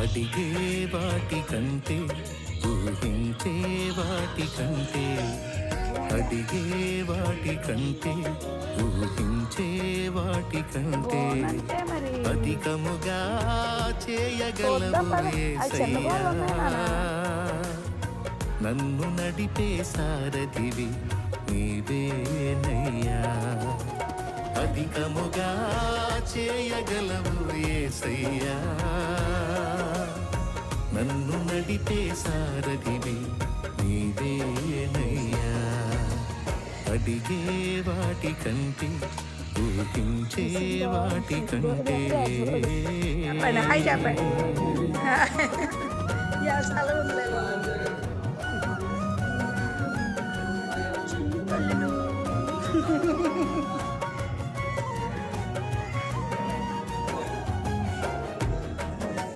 అడిగే వాటి కంటే ఊహించే వాటి కంటే అడిగే వాటి కంటే ఊహించే వాటి కంటే అంటే మరి అధికముగా చూద్దాం చేయగలవు పద. అవి చిన్న యేసయ్యా గోళ్ళు ఉన్నాయి నాన్న. నన్ను నడిపే సారథివి నీవేనయ్యా అధికముగా చేయగలవు యేసయ్యా నన్ను నడిపే సారథివి నీవేనయ్యా అడిగే వాటి కంటే ఊహించే వాటి కంటే చెప్పండి హాయ్ చెప్పండి యా, చాలా ఉందిలే బాబు.